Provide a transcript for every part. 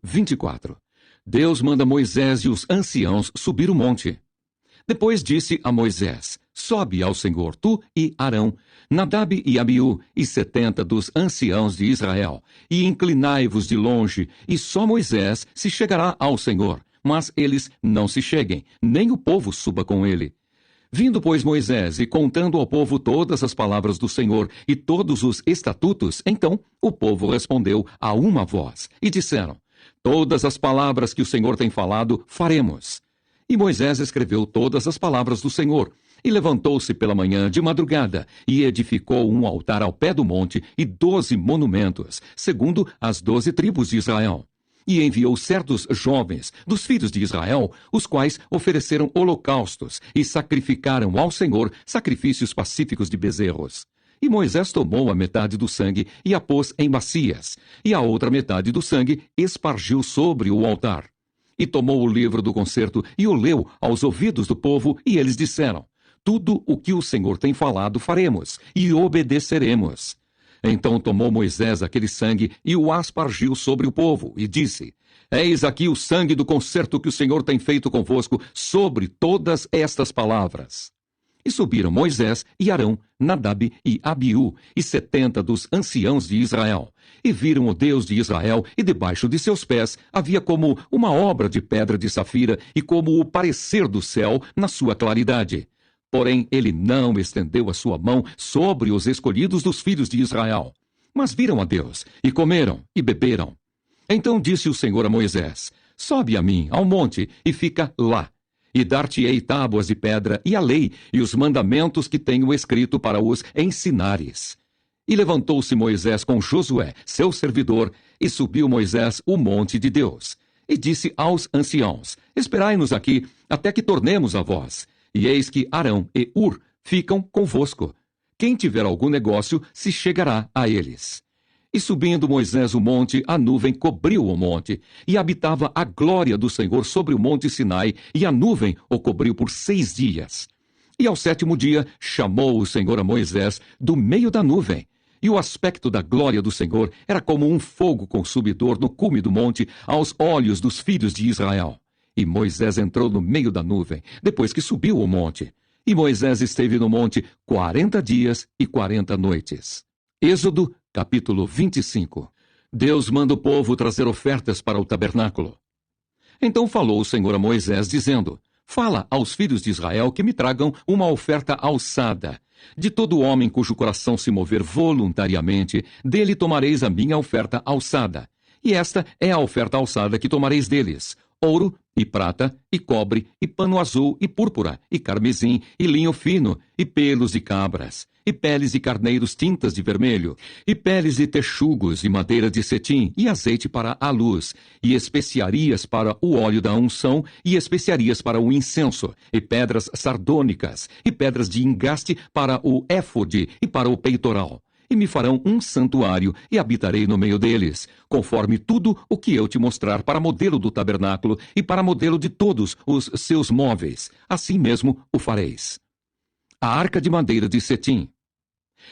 24. Deus manda Moisés e os anciãos subir o monte. Depois disse a Moisés: sobe ao Senhor, tu e Arão, Nadab e Abiú, e 70 dos anciãos de Israel, e inclinai-vos de longe, e só Moisés se chegará ao Senhor, mas eles não se cheguem, nem o povo suba com ele. Vindo, pois, Moisés, e contando ao povo todas as palavras do Senhor e todos os estatutos, então o povo respondeu a uma voz, e disseram: todas as palavras que o Senhor tem falado, faremos. E Moisés escreveu todas as palavras do Senhor, e levantou-se pela manhã de madrugada, e edificou um altar ao pé do monte e 12 monumentos, segundo as 12 tribos de Israel. E enviou certos jovens dos filhos de Israel, os quais ofereceram holocaustos e sacrificaram ao Senhor sacrifícios pacíficos de bezerros. E Moisés tomou a metade do sangue e a pôs em bacias, e a outra metade do sangue espargiu sobre o altar. E tomou o livro do concerto e o leu aos ouvidos do povo, e eles disseram: tudo o que o Senhor tem falado faremos, e obedeceremos. Então tomou Moisés aquele sangue e o aspargiu sobre o povo, e disse: eis aqui o sangue do concerto que o Senhor tem feito convosco sobre todas estas palavras. E subiram Moisés e Arão, Nadab e Abiú, e 70 dos anciãos de Israel. E viram o Deus de Israel, e debaixo de seus pés havia como uma obra de pedra de safira, e como o parecer do céu na sua claridade. Porém, ele não estendeu a sua mão sobre os escolhidos dos filhos de Israel. Mas viram a Deus, e comeram, e beberam. Então disse o Senhor a Moisés: sobe a mim, ao monte, e fica lá. E dar-te-ei tábuas de pedra, e a lei, e os mandamentos que tenho escrito para os ensinares. E levantou-se Moisés com Josué, seu servidor, e subiu Moisés o monte de Deus. E disse aos anciãos: esperai-nos aqui, até que tornemos a vós. E eis que Arão e Ur ficam convosco. Quem tiver algum negócio se chegará a eles. E subindo Moisés o monte, a nuvem cobriu o monte, e habitava a glória do Senhor sobre o monte Sinai, e a nuvem o cobriu por 6 dias. E ao 7º dia chamou o Senhor a Moisés do meio da nuvem. E o aspecto da glória do Senhor era como um fogo consumidor no cume do monte, aos olhos dos filhos de Israel. E Moisés entrou no meio da nuvem, depois que subiu o monte. E Moisés esteve no monte 40 dias e 40 noites. Êxodo, capítulo 25. Deus manda o povo trazer ofertas para o tabernáculo. Então falou o Senhor a Moisés, dizendo: fala aos filhos de Israel que me tragam uma oferta alçada. De todo homem cujo coração se mover voluntariamente, dele tomareis a minha oferta alçada. E esta é a oferta alçada que tomareis deles: ouro, e prata, e cobre, e pano azul, e púrpura, e carmesim, e linho fino, e pelos de cabras, e peles de carneiros tintas de vermelho, e peles de texugos, e madeira de cetim, e azeite para a luz, e especiarias para o óleo da unção, e especiarias para o incenso, e pedras sardônicas, e pedras de engaste para o éfode e para o peitoral. E me farão um santuário, e habitarei no meio deles, conforme tudo o que eu te mostrar para modelo do tabernáculo e para modelo de todos os seus móveis. Assim mesmo o fareis. A arca de madeira de cetim.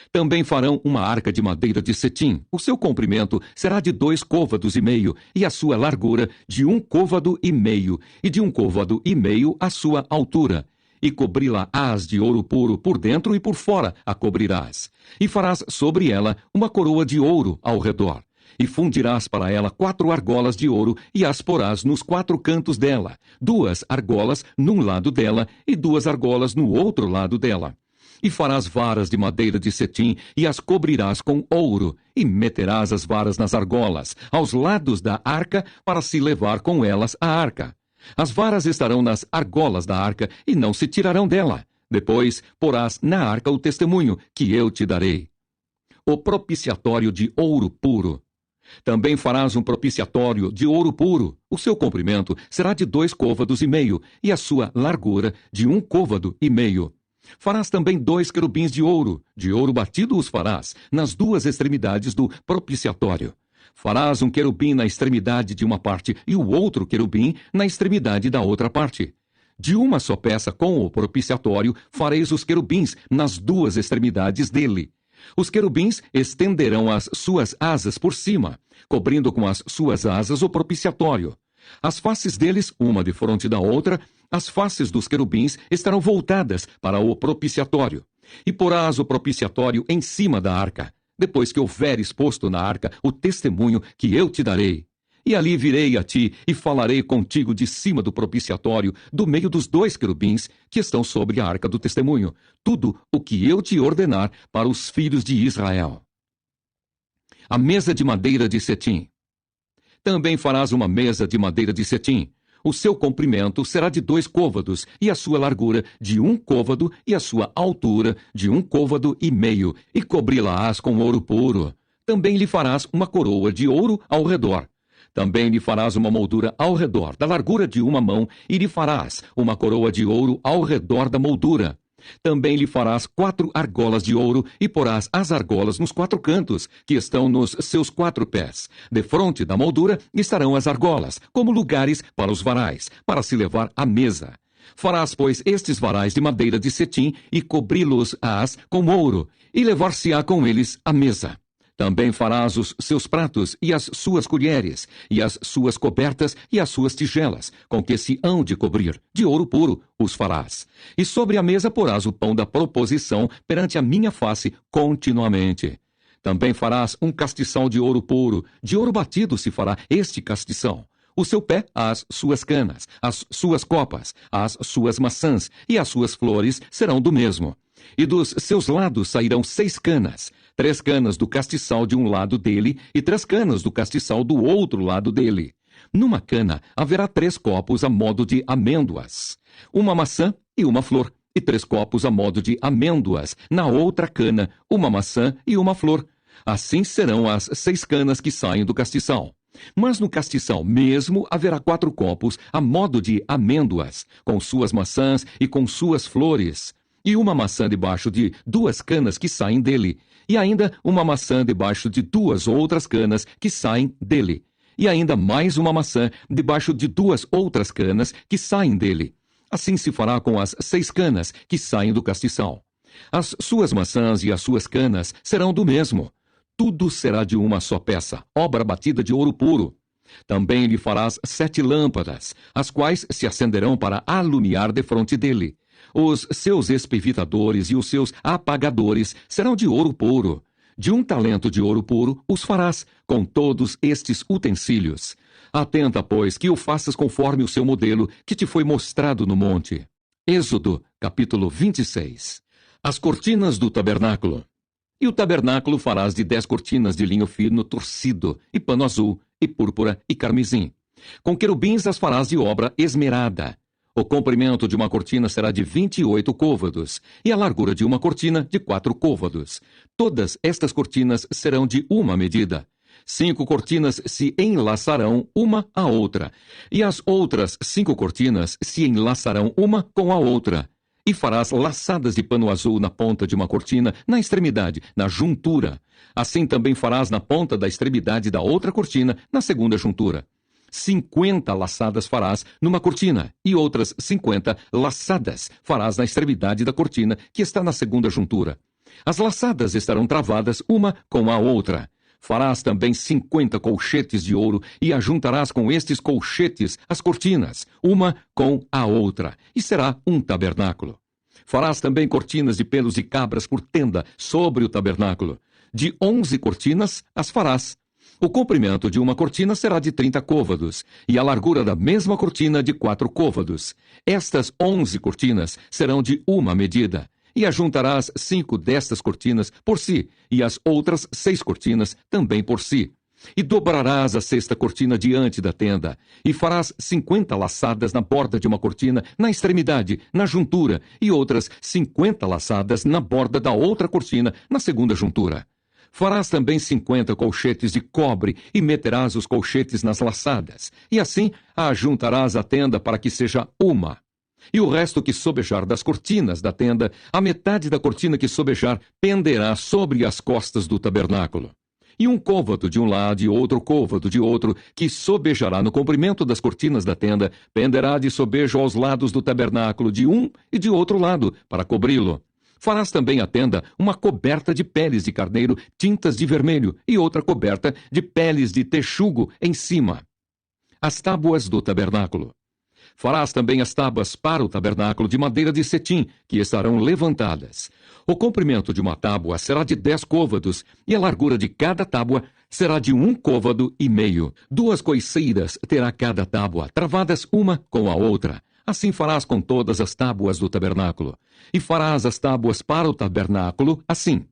Também farão uma arca de madeira de cetim. O seu comprimento será de 2 côvados e meio, e a sua largura de 1 côvado e meio, e de 1 côvado e meio a sua altura. E cobri-la-ás de ouro puro por dentro e por fora a cobrirás. E farás sobre ela uma coroa de ouro ao redor. E fundirás para ela 4 argolas de ouro, e as porás nos 4 cantos dela, 2 argolas num lado dela, e 2 argolas no outro lado dela. E farás varas de madeira de cetim, e as cobrirás com ouro, e meterás as varas nas argolas, aos lados da arca, para se levar com elas a arca. As varas estarão nas argolas da arca, e não se tirarão dela. Depois porás na arca o testemunho que eu te darei. O propiciatório de ouro puro. Também farás um propiciatório de ouro puro. O seu comprimento será de 2 côvados e meio, e a sua largura de 1 côvado e meio. Farás também 2 querubins de ouro batido os farás, nas 2 extremidades do propiciatório. Farás um querubim na extremidade de uma parte e o outro querubim na extremidade da outra parte. De uma só peça com o propiciatório fareis os querubins nas 2 extremidades dele. Os querubins estenderão as suas asas por cima, cobrindo com as suas asas o propiciatório. As faces deles, uma defronte da outra, as faces dos querubins estarão voltadas para o propiciatório. E porás o propiciatório em cima da arca, depois que houveres posto na arca o testemunho que eu te darei. E ali virei a ti e falarei contigo de cima do propiciatório, do meio dos 2 querubins que estão sobre a arca do testemunho, tudo o que eu te ordenar para os filhos de Israel. A mesa de madeira de cetim. Também farás uma mesa de madeira de cetim. O seu comprimento será de 2 côvados, e a sua largura de 1 côvado, e a sua altura de 1 côvado e meio, e cobri-la-ás com ouro puro. Também lhe farás uma coroa de ouro ao redor. Também lhe farás uma moldura ao redor, da largura de 1 mão, e lhe farás uma coroa de ouro ao redor da moldura. Também lhe farás 4 argolas de ouro, e porás as argolas nos 4 cantos, que estão nos seus 4 pés. Defronte da moldura estarão as argolas, como lugares para os varais, para se levar à mesa. Farás, pois, estes varais de madeira de cetim, e cobri-los-ás com ouro, e levar-se-á com eles à mesa. Também farás os seus pratos, e as suas colheres, e as suas cobertas, e as suas tigelas, com que se hão de cobrir, de ouro puro os farás. E sobre a mesa porás o pão da proposição perante a minha face continuamente. Também farás um castição de ouro puro, de ouro batido se fará este castição. O seu pé, as suas canas, as suas copas, as suas maçãs e as suas flores serão do mesmo. E dos seus lados sairão 6 canas, 3 canas do castiçal de um lado dele e 3 canas do castiçal do outro lado dele. Numa cana haverá 3 copos a modo de amêndoas, uma maçã e uma flor, e 3 copos a modo de amêndoas, na outra cana, uma maçã e uma flor. Assim serão as 6 canas que saem do castiçal. Mas no castiçal mesmo haverá 4 copos a modo de amêndoas, com suas maçãs e com suas flores, e uma maçã debaixo de 2 canas que saem dele, e ainda uma maçã debaixo de 2 outras canas que saem dele, e ainda mais uma maçã debaixo de 2 outras canas que saem dele. Assim se fará com as 6 canas que saem do castiçal. As suas maçãs e as suas canas serão do mesmo. Tudo será de uma só peça, obra batida de ouro puro. Também lhe farás 7 lâmpadas, as quais se acenderão para alumiar defronte dele. Os seus espevitadores e os seus apagadores serão de ouro puro. De 1 talento de ouro puro os farás, com todos estes utensílios. Atenta, pois, que o faças conforme o seu modelo que te foi mostrado no monte. Êxodo, capítulo 26. As cortinas do tabernáculo. E o tabernáculo farás de 10 cortinas de linho fino torcido, e pano azul, e púrpura, e carmesim. Com querubins as farás de obra esmerada. O comprimento de uma cortina será de 28 côvados, e a largura de uma cortina de 4 côvados. Todas estas cortinas serão de uma medida. 5 cortinas se enlaçarão uma à outra, e as outras 5 cortinas se enlaçarão uma com a outra. E farás laçadas de pano azul na ponta de uma cortina, na extremidade, na juntura. Assim também farás na ponta da extremidade da outra cortina, na segunda juntura. 50 laçadas farás numa cortina, e outras 50 laçadas farás na extremidade da cortina, que está na segunda juntura. As laçadas estarão travadas uma com a outra. Farás também 50 colchetes de ouro, e ajuntarás com estes colchetes as cortinas, uma com a outra, e será um tabernáculo. Farás também cortinas de pelos de cabras por tenda sobre o tabernáculo. De 11 cortinas as farás. O comprimento de uma cortina será de 30 côvados, e a largura da mesma cortina de 4 côvados. Estas 11 cortinas serão de uma medida. E ajuntarás 5 destas cortinas por si, e as outras 6 cortinas também por si. E dobrarás a 6ª cortina diante da tenda, e farás 50 laçadas na borda de uma cortina, na extremidade, na juntura, e outras 50 laçadas na borda da outra cortina, na segunda juntura. Farás também 50 colchetes de cobre, e meterás os colchetes nas laçadas, e assim ajuntarás a tenda para que seja uma. E o resto que sobejar das cortinas da tenda, a metade da cortina que sobejar, penderá sobre as costas do tabernáculo. E um côvado de um lado e outro côvado de outro, que sobejará no comprimento das cortinas da tenda, penderá de sobejo aos lados do tabernáculo de um e de outro lado, para cobri-lo. Farás também à tenda uma coberta de peles de carneiro tintas de vermelho e outra coberta de peles de texugo em cima. As tábuas do tabernáculo. Farás também as tábuas para o tabernáculo de madeira de cetim, que estarão levantadas. O comprimento de uma tábua será de 10 côvados, e a largura de cada tábua será de 1 côvado e meio. 2 coiceiras terá cada tábua, travadas uma com a outra. Assim farás com todas as tábuas do tabernáculo. E farás as tábuas para o tabernáculo assim: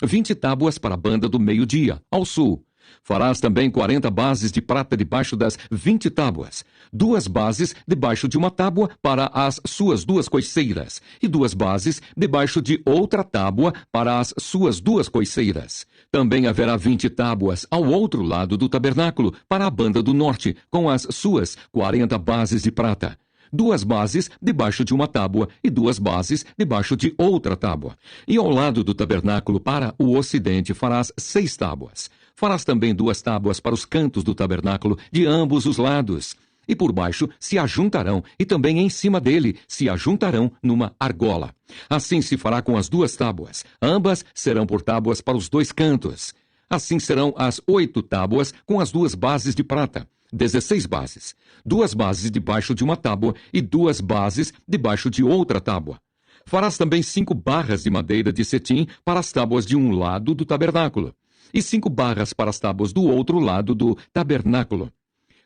20 tábuas para a banda do meio-dia, ao sul. Farás também 40 bases de prata debaixo das 20 tábuas, 2 bases debaixo de uma tábua para as suas 2 coiceiras, e 2 bases debaixo de outra tábua para as suas 2 coiceiras. Também haverá 20 tábuas ao outro lado do tabernáculo, para a banda do norte, com as suas 40 bases de prata. 2 bases debaixo de uma tábua e 2 bases debaixo de outra tábua. E ao lado do tabernáculo para o ocidente farás 6 tábuas. Farás também 2 tábuas para os cantos do tabernáculo de ambos os lados. E por baixo se ajuntarão, e também em cima dele se ajuntarão numa argola. Assim se fará com as 2 tábuas. Ambas serão por tábuas para os 2 cantos. Assim serão as 8 tábuas com as 2 bases de prata. 16 bases. 2 bases debaixo de uma tábua e 2 bases debaixo de outra tábua. Farás também 5 barras de madeira de cetim para as tábuas de um lado do tabernáculo, e 5 barras para as tábuas do outro lado do tabernáculo,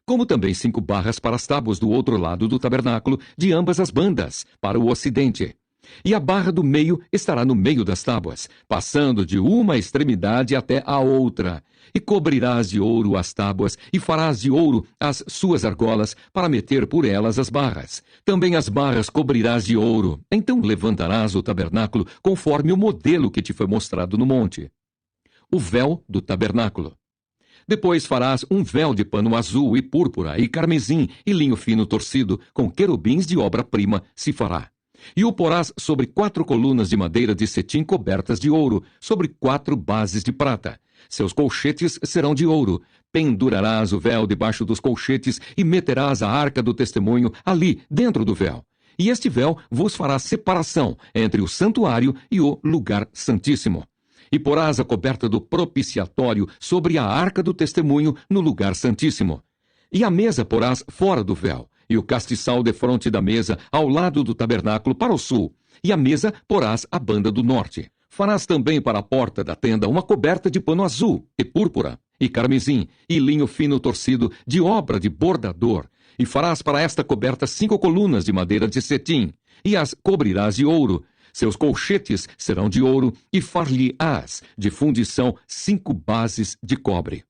como também 5 barras para as tábuas do outro lado do tabernáculo, de ambas as bandas, para o ocidente. E a barra do meio estará no meio das tábuas, passando de uma extremidade até a outra. E cobrirás de ouro as tábuas, e farás de ouro as suas argolas, para meter por elas as barras. Também as barras cobrirás de ouro. Então levantarás o tabernáculo, conforme o modelo que te foi mostrado no monte. O véu do tabernáculo. Depois farás um véu de pano azul e púrpura e carmesim e linho fino torcido, com querubins de obra-prima se fará. E o porás sobre 4 colunas de madeira de cetim cobertas de ouro, sobre 4 bases de prata. Seus colchetes serão de ouro. Pendurarás o véu debaixo dos colchetes e meterás a arca do testemunho ali, dentro do véu. E este véu vos fará separação entre o santuário e o lugar santíssimo. E porás a coberta do propiciatório sobre a arca do testemunho no lugar santíssimo. E a mesa porás fora do véu, e o castiçal defronte da mesa ao lado do tabernáculo para o sul, e a mesa porás à banda do norte. Farás também para a porta da tenda uma coberta de pano azul, e púrpura, e carmesim, e linho fino torcido, de obra de bordador. E farás para esta coberta 5 colunas de madeira de cetim, e as cobrirás de ouro. Seus colchetes serão de ouro, e far-lhe-ás de fundição 5 bases de cobre.